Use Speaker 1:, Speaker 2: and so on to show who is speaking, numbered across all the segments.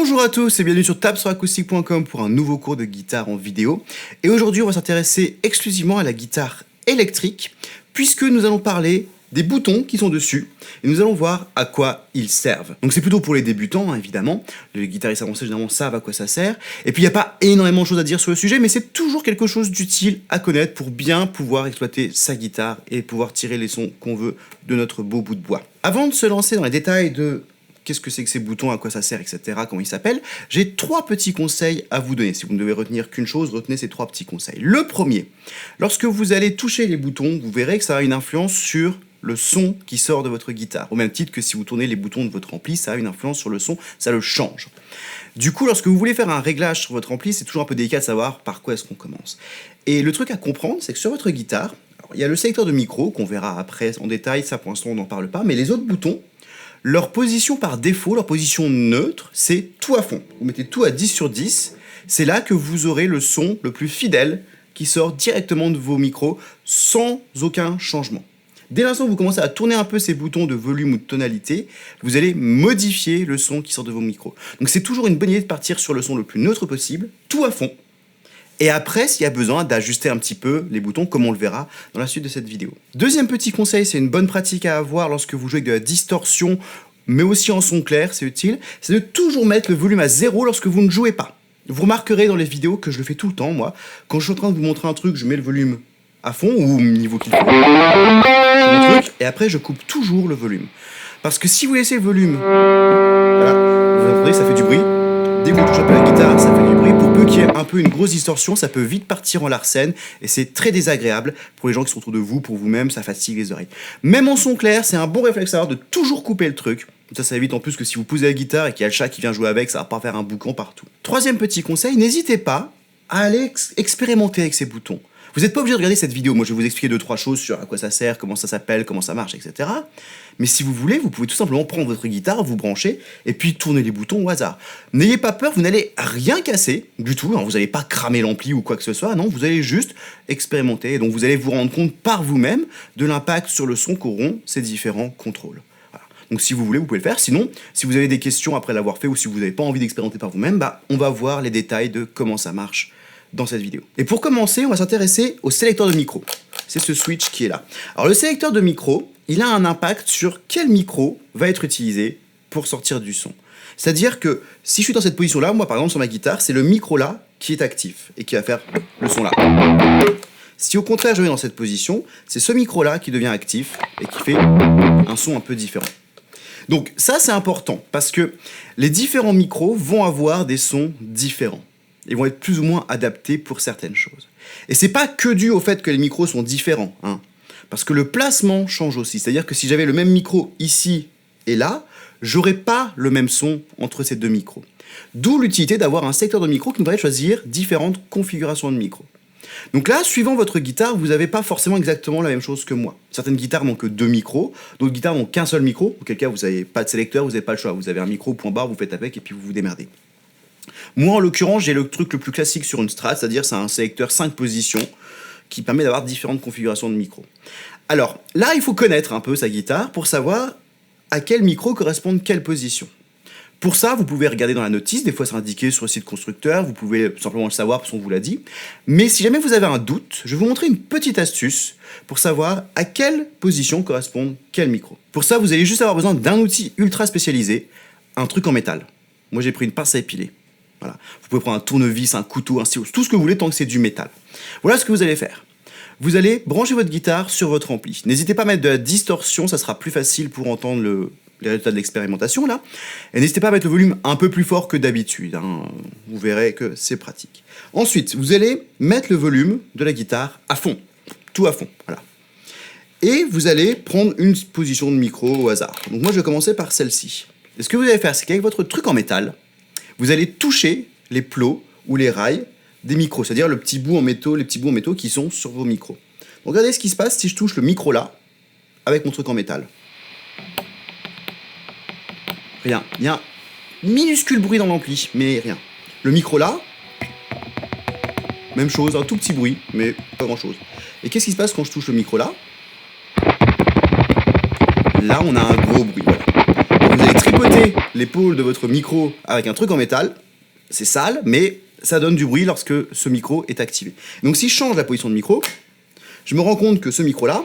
Speaker 1: Bonjour à tous et bienvenue sur tabsoracoustique.com pour un nouveau cours de guitare en vidéo. Et aujourd'hui, on va s'intéresser exclusivement à la guitare électrique, puisque nous allons parler des boutons qui sont dessus, et nous allons voir à quoi ils servent. Donc c'est plutôt pour les débutants, hein, évidemment. Les guitaristes avancés, généralement, savent à quoi ça sert. Et puis il n'y a pas énormément de choses à dire sur le sujet, mais c'est toujours quelque chose d'utile à connaître pour bien pouvoir exploiter sa guitare et pouvoir tirer les sons qu'on veut de notre beau bout de bois. Avant de se lancer dans les détails de qu'est-ce que c'est que ces boutons, à quoi ça sert, etc., comment ils s'appellent, j'ai 3 petits conseils à vous donner. Si vous ne devez retenir qu'une chose, retenez ces 3 petits conseils. Le premier, lorsque vous allez toucher les boutons, vous verrez que ça a une influence sur le son qui sort de votre guitare. Au même titre que si vous tournez les boutons de votre ampli, ça a une influence sur le son, ça le change. Du coup, lorsque vous voulez faire un réglage sur votre ampli, c'est toujours un peu délicat de savoir par quoi est-ce qu'on commence. Et le truc à comprendre, c'est que sur votre guitare, il y a le sélecteur de micro, qu'on verra après en détail, ça pour l'instant on n'en parle pas, mais les autres boutons, leur position par défaut, leur position neutre, c'est tout à fond. Vous mettez tout à 10 sur 10, c'est là que vous aurez le son le plus fidèle qui sort directement de vos micros sans aucun changement. Dès l'instant où vous commencez à tourner un peu ces boutons de volume ou de tonalité, vous allez modifier le son qui sort de vos micros. Donc c'est toujours une bonne idée de partir sur le son le plus neutre possible, tout à fond. Et après, s'il y a besoin d'ajuster un petit peu les boutons, comme on le verra dans la suite de cette vidéo. Deuxième petit conseil, c'est une bonne pratique à avoir lorsque vous jouez avec de la distorsion, mais aussi en son clair, c'est utile, c'est de toujours mettre le volume à 0 lorsque vous ne jouez pas. Vous remarquerez dans les vidéos que je le fais tout le temps, moi. Quand je suis en train de vous montrer un truc, je mets le volume à fond, ou au niveau qu'il faut. Mon truc, et après, je coupe toujours le volume. Parce que si vous laissez le volume, voilà, vous entendez, ça fait du bruit. Dès qu'on touche un peu la guitare, ça fait du bruit. Pour peu qu'il y ait un peu une grosse distorsion, ça peut vite partir en larcène et c'est très désagréable pour les gens qui sont autour de vous, pour vous-même, ça fatigue les oreilles. Même en son clair, c'est un bon réflexe à avoir de toujours couper le truc. Ça évite en plus que si vous posez la guitare et qu'il y a le chat qui vient jouer avec, ça va pas faire un boucan partout. Troisième petit conseil, n'hésitez pas à aller expérimenter avec ces boutons. Vous n'êtes pas obligé de regarder cette vidéo, moi je vais vous expliquer 2-3 choses sur à quoi ça sert, comment ça s'appelle, comment ça marche, etc. Mais si vous voulez, vous pouvez tout simplement prendre votre guitare, vous brancher, et puis tourner les boutons au hasard. N'ayez pas peur, vous n'allez rien casser du tout, hein, vous n'allez pas cramer l'ampli ou quoi que ce soit, non, vous allez juste expérimenter, et donc vous allez vous rendre compte par vous-même de l'impact sur le son qu'auront ces différents contrôles. Voilà. Donc si vous voulez, vous pouvez le faire, sinon, si vous avez des questions après l'avoir fait, ou si vous n'avez pas envie d'expérimenter par vous-même, on va voir les détails de comment ça marche dans cette vidéo. Et pour commencer, on va s'intéresser au sélecteur de micro. C'est ce switch qui est là. Alors le sélecteur de micro, il a un impact sur quel micro va être utilisé pour sortir du son. C'est-à-dire que si je suis dans cette position-là, moi par exemple sur ma guitare, c'est le micro-là qui est actif et qui va faire le son là. Si au contraire je vais dans cette position, c'est ce micro-là qui devient actif et qui fait un son un peu différent. Donc ça c'est important parce que les différents micros vont avoir des sons différents. Ils vont être plus ou moins adaptés pour certaines choses. Et c'est pas que dû au fait que les micros sont différents, hein, parce que le placement change aussi. C'est-à-dire que si j'avais le même micro ici et là, j'aurais pas le même son entre ces deux micros. D'où l'utilité d'avoir un sélecteur de micro qui nous permet de choisir différentes configurations de micros. Donc là, suivant votre guitare, vous n'avez pas forcément exactement la même chose que moi. Certaines guitares n'ont que 2 micros, d'autres guitares n'ont qu'un seul micro, auquel cas vous n'avez pas de sélecteur, vous n'avez pas le choix. Vous avez un micro, point barre, vous faites avec et puis vous vous démerdez. Moi, en l'occurrence, j'ai le truc le plus classique sur une Strat, c'est-à-dire c'est un sélecteur 5 positions qui permet d'avoir différentes configurations de micros. Alors, là, il faut connaître un peu sa guitare pour savoir à quel micro correspondent quelles positions. Pour ça, vous pouvez regarder dans la notice, des fois c'est indiqué sur le site constructeur, vous pouvez simplement le savoir parce qu'on vous l'a dit. Mais si jamais vous avez un doute, je vais vous montrer une petite astuce pour savoir à quelle position correspondent quels micros. Pour ça, vous allez juste avoir besoin d'un outil ultra spécialisé, un truc en métal. Moi, j'ai pris une pince à épiler. Voilà. Vous pouvez prendre un tournevis, un couteau, un stylo, tout ce que vous voulez tant que c'est du métal. Voilà ce que vous allez faire. Vous allez brancher votre guitare sur votre ampli. N'hésitez pas à mettre de la distorsion, ça sera plus facile pour entendre les résultats de l'expérimentation là. Et n'hésitez pas à mettre le volume un peu plus fort que d'habitude, hein. Vous verrez que c'est pratique. Ensuite, vous allez mettre le volume de la guitare à fond, tout à fond, voilà. Et vous allez prendre une position de micro au hasard. Donc moi je vais commencer par celle-ci. Et ce que vous allez faire, c'est qu'avec votre truc en métal, vous allez toucher les plots ou les rails des micros, c'est-à-dire les petits bouts en métaux qui sont sur vos micros. Donc regardez ce qui se passe si je touche le micro là, avec mon truc en métal. Rien. Il y a un minuscule bruit dans l'ampli, mais rien. Le micro là, même chose, un tout petit bruit, mais pas grand-chose. Et qu'est-ce qui se passe quand je touche le micro là? Là, on a un gros bruit, voilà. Vous allez tripoter l'épaule de votre micro avec un truc en métal. C'est sale, mais ça donne du bruit lorsque ce micro est activé. Donc si je change la position de micro, je me rends compte que ce micro-là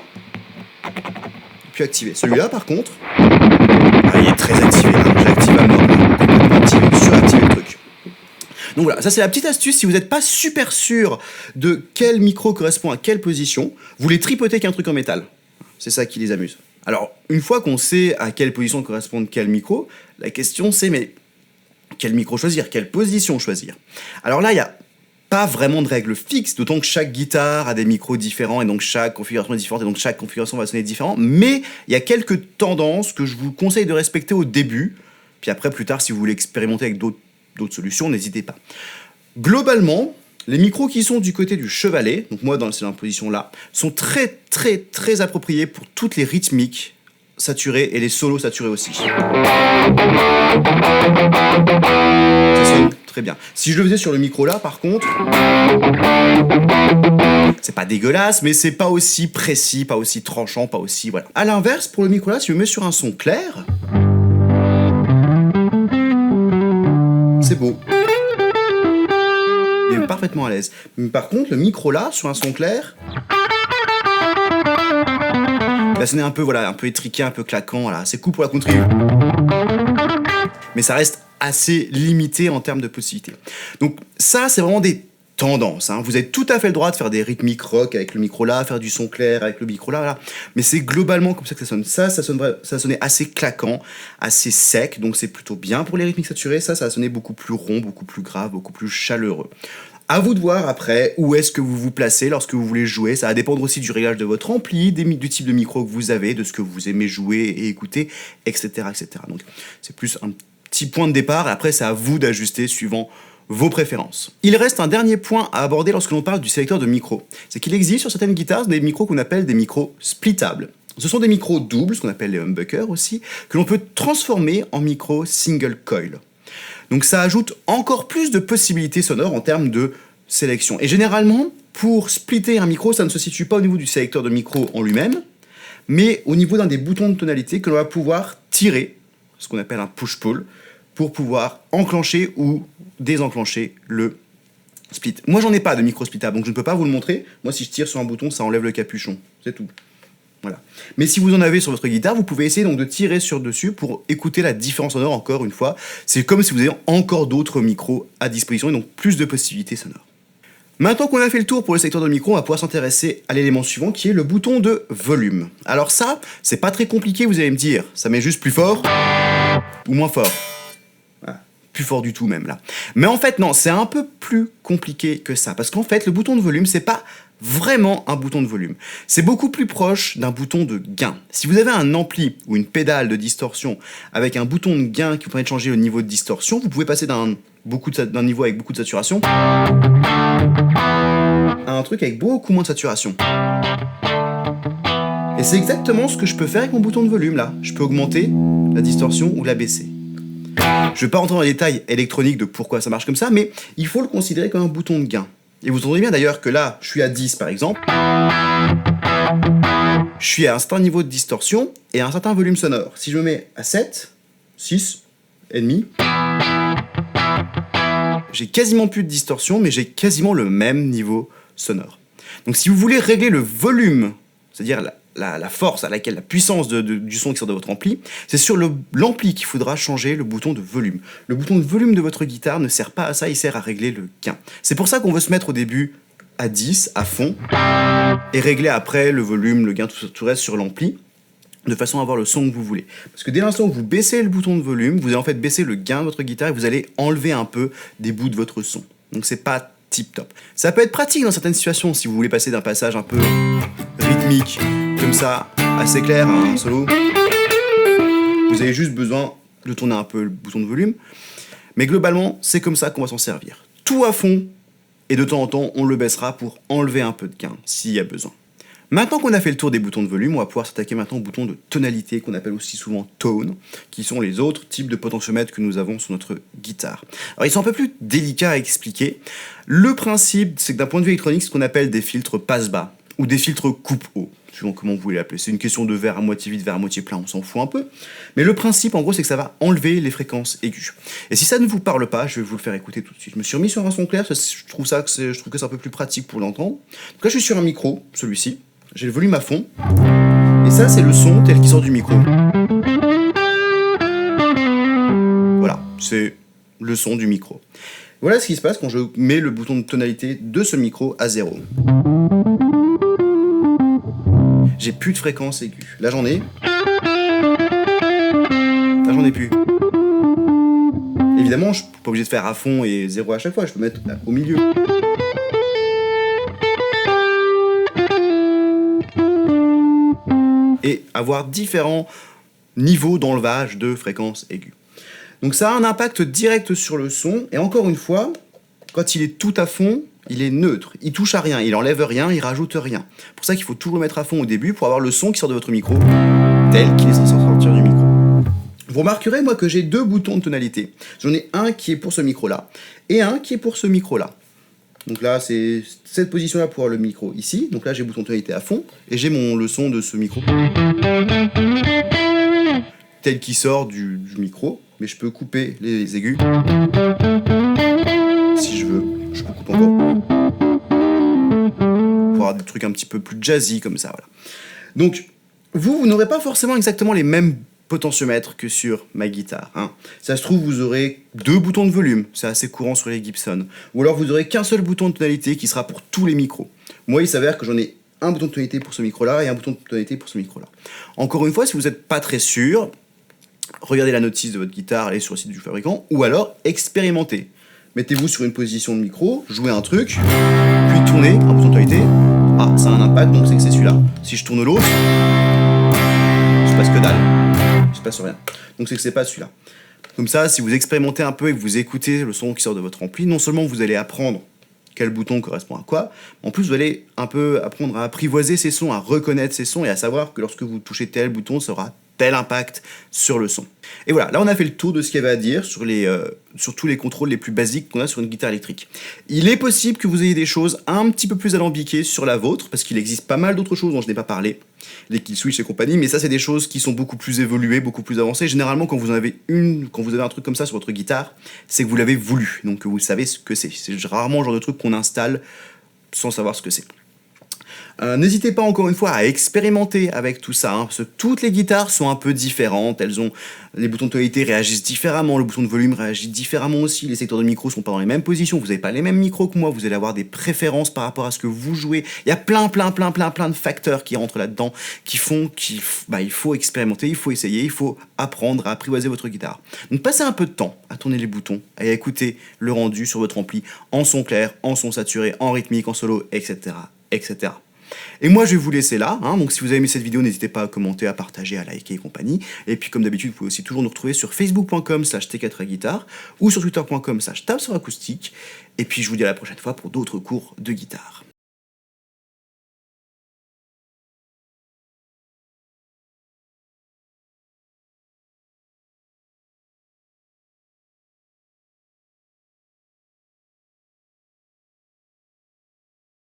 Speaker 1: est plus activé. Celui-là, par contre, il est très activé. J'active à mort, complètement activé, suractivé le truc. Donc voilà, ça c'est la petite astuce. Si vous n'êtes pas super sûr de quel micro correspond à quelle position, vous les tripotez qu'un truc en métal. C'est ça qui les amuse. Alors, une fois qu'on sait à quelle position correspond quel micro, la question c'est mais quel micro choisir, quelle position choisir. Alors là, il n'y a pas vraiment de règle fixe, d'autant que chaque guitare a des micros différents et donc chaque configuration est différente et donc chaque configuration va sonner différent. Mais il y a quelques tendances que je vous conseille de respecter au début. Puis après, plus tard, si vous voulez expérimenter avec d'autres solutions, n'hésitez pas. Globalement, les micros qui sont du côté du chevalet, donc moi dans cette position-là, sont très très très appropriés pour toutes les rythmiques saturées et les solos saturés aussi. Ça sonne très bien. Si je le faisais sur le micro là, par contre, c'est pas dégueulasse, mais c'est pas aussi précis, pas aussi tranchant, pas aussi... Voilà. À l'inverse, pour le micro là, si je me mets sur un son clair, c'est beau. Il est parfaitement à l'aise. Mais par contre, le micro là, sur un son clair, il va sonner un peu, voilà, un peu étriqué, un peu claquant. Voilà. C'est cool pour la country. Mais ça reste assez limité en termes de possibilités. Donc ça, c'est vraiment des tendances. Hein. Vous avez tout à fait le droit de faire des rythmiques rock avec le micro là, faire du son clair avec le micro là. Voilà. Mais c'est globalement comme ça que ça sonne. Ça sonnait assez claquant, assez sec. Donc c'est plutôt bien pour les rythmiques saturées. Ça va sonner beaucoup plus rond, beaucoup plus grave, beaucoup plus chaleureux. À vous de voir après où est-ce que vous vous placez lorsque vous voulez jouer. Ça va dépendre aussi du réglage de votre ampli, du type de micro que vous avez, de ce que vous aimez jouer et écouter, etc. etc. Donc c'est plus un petit point de départ. Après, c'est à vous d'ajuster suivant vos préférences. Il reste un dernier point à aborder lorsque l'on parle du sélecteur de micro. C'est qu'il existe sur certaines guitares des micros qu'on appelle des micros splittables. Ce sont des micros doubles, ce qu'on appelle les humbuckers aussi, que l'on peut transformer en micros single coil. Donc ça ajoute encore plus de possibilités sonores en termes de sélection. Et généralement, pour splitter un micro, ça ne se situe pas au niveau du sélecteur de micro en lui-même, mais au niveau d'un des boutons de tonalité que l'on va pouvoir tirer, ce qu'on appelle un push-pull, pour pouvoir enclencher ou désenclencher le split. Moi, j'en ai pas de micro splittable, donc je ne peux pas vous le montrer. Moi, si je tire sur un bouton, ça enlève le capuchon. C'est tout. Voilà. Mais si vous en avez sur votre guitare, vous pouvez essayer donc de tirer sur dessus pour écouter la différence sonore encore une fois. C'est comme si vous aviez encore d'autres micros à disposition et donc plus de possibilités sonores. Maintenant qu'on a fait le tour pour le sélecteur de micro, on va pouvoir s'intéresser à l'élément suivant qui est le bouton de volume. Alors ça, c'est pas très compliqué, vous allez me dire. Ça met juste plus fort ou moins fort. Plus fort du tout même là. Mais en fait non, c'est un peu plus compliqué que ça, parce qu'en fait le bouton de volume c'est pas vraiment un bouton de volume. C'est beaucoup plus proche d'un bouton de gain. Si vous avez un ampli ou une pédale de distorsion avec un bouton de gain qui vous permet de changer le niveau de distorsion, vous pouvez passer d'un niveau avec beaucoup de saturation à un truc avec beaucoup moins de saturation. Et c'est exactement ce que je peux faire avec mon bouton de volume là. Je peux augmenter la distorsion ou la baisser. Je ne vais pas rentrer dans les détails électroniques de pourquoi ça marche comme ça, mais il faut le considérer comme un bouton de gain. Et vous entendez bien d'ailleurs que là, je suis à 10 par exemple. Je suis à un certain niveau de distorsion et à un certain volume sonore. Si je me mets à 7, 6, et demi, j'ai quasiment plus de distorsion, mais j'ai quasiment le même niveau sonore. Donc si vous voulez régler le volume, c'est-à-dire la force à laquelle, la puissance du son qui sort de votre ampli, c'est sur l'ampli qu'il faudra changer le bouton de volume. Le bouton de volume de votre guitare ne sert pas à ça, il sert à régler le gain. C'est pour ça qu'on veut se mettre au début à 10, à fond, et régler après le volume, le gain, tout reste sur l'ampli, de façon à avoir le son que vous voulez. Parce que dès l'instant que vous baissez le bouton de volume, vous allez en fait baisser le gain de votre guitare et vous allez enlever un peu des bouts de votre son. Donc c'est pas tip top. Ça peut être pratique dans certaines situations si vous voulez passer d'un passage un peu rythmique, comme ça, assez clair, à un solo. Vous avez juste besoin de tourner un peu le bouton de volume. Mais globalement, c'est comme ça qu'on va s'en servir. Tout à fond, et de temps en temps, on le baissera pour enlever un peu de gain, s'il y a besoin. Maintenant qu'on a fait le tour des boutons de volume, on va pouvoir s'attaquer maintenant aux boutons de tonalité, qu'on appelle aussi souvent tone, qui sont les autres types de potentiomètres que nous avons sur notre guitare. Alors ils sont un peu plus délicats à expliquer. Le principe, c'est que d'un point de vue électronique, ce qu'on appelle des filtres passe-bas. ou des filtres coupe-eau, suivant comment vous voulez l'appeler. C'est une question de verre à moitié vide, verre à moitié plein, on s'en fout un peu. Mais le principe, en gros, c'est que ça va enlever les fréquences aiguës. Et si ça ne vous parle pas, je vais vous le faire écouter tout de suite. Je me suis remis sur un son clair, je trouve que c'est un peu plus pratique pour l'entendre. Donc là, je suis sur un micro, celui-ci. J'ai le volume à fond. Et ça, c'est le son tel qu'il sort du micro. Voilà, c'est le son du micro. Voilà ce qui se passe quand je mets le bouton de tonalité de ce micro à 0. J'ai plus de fréquence aiguë. Là, j'en ai. Là, j'en ai plus. Évidemment, je suis pas obligé de faire à fond et 0 à chaque fois. Je peux mettre au milieu. Et avoir différents niveaux d'enlevage de fréquences aiguës. Donc ça a un impact direct sur le son, et encore une fois, quand il est tout à fond, il est neutre, il touche à rien, il enlève rien, il rajoute rien. C'est pour ça qu'il faut toujours le mettre à fond au début pour avoir le son qui sort de votre micro, tel qu'il est censé sortir du micro. Vous remarquerez, moi, que j'ai deux boutons de tonalité. J'en ai un qui est pour ce micro-là, et un qui est pour ce micro-là. Donc là, c'est cette position-là pour le micro ici. Donc là, j'ai le bouton de tonalité à fond, et j'ai le son de ce micro, tel qu'il sort du micro. Mais je peux couper les aigus. Si je veux, je peux couper encore. Pour avoir des trucs un petit peu plus jazzy comme ça, voilà. Donc, vous n'aurez pas forcément exactement les mêmes potentiomètres que sur ma guitare. Hein. Ça se trouve, vous aurez deux boutons de volume, c'est assez courant sur les Gibson. Ou alors vous aurez qu'un seul bouton de tonalité qui sera pour tous les micros. Moi, il s'avère que j'en ai un bouton de tonalité pour ce micro-là et un bouton de tonalité pour ce micro-là. Encore une fois, si vous n'êtes pas très sûr, regardez la notice de votre guitare, allez sur le site du fabricant, ou alors expérimentez. Mettez-vous sur une position de micro, jouez un truc, puis tournez un bouton de tonalité. Ah, ça a un impact, donc c'est que c'est celui-là. Si je tourne l'autre, il se passe que dalle. Il se passe rien. Donc c'est que c'est pas celui-là. Comme ça, si vous expérimentez un peu et que vous écoutez le son qui sort de votre ampli, non seulement vous allez apprendre quel bouton correspond à quoi, mais en plus vous allez un peu apprendre à apprivoiser ces sons, à reconnaître ces sons et à savoir que lorsque vous touchez tel bouton, ça aura tel impact sur le son. Et voilà, là on a fait le tour de ce qu'il y avait à dire sur tous les contrôles les plus basiques qu'on a sur une guitare électrique. Il est possible que vous ayez des choses un petit peu plus alambiquées sur la vôtre, parce qu'il existe pas mal d'autres choses dont je n'ai pas parlé, les kill switch et compagnie, mais ça c'est des choses qui sont beaucoup plus évoluées, beaucoup plus avancées. Généralement quand vous avez un truc comme ça sur votre guitare, c'est que vous l'avez voulu, donc vous savez ce que c'est. C'est rarement le genre de truc qu'on installe sans savoir ce que c'est. N'hésitez pas encore une fois à expérimenter avec tout ça, hein, parce que toutes les guitares sont un peu différentes, les boutons de tonalité réagissent différemment, le bouton de volume réagit différemment aussi, les secteurs de micro sont pas dans les mêmes positions, vous n'avez pas les mêmes micros que moi, vous allez avoir des préférences par rapport à ce que vous jouez, il y a plein de facteurs qui rentrent là-dedans, qui font qu'il faut expérimenter, il faut essayer, il faut apprendre à apprivoiser votre guitare. Donc passez un peu de temps à tourner les boutons, à écouter le rendu sur votre ampli, en son clair, en son saturé, en rythmique, en solo, etc. etc. Et moi je vais vous laisser là, hein, donc si vous avez aimé cette vidéo, n'hésitez pas à commenter, à partager, à liker et compagnie. Et puis comme d'habitude, vous pouvez aussi toujours nous retrouver sur facebook.com/t4guitare ou sur twitter.com/tabsuracoustique. Et puis je vous dis à la prochaine fois pour d'autres cours de guitare.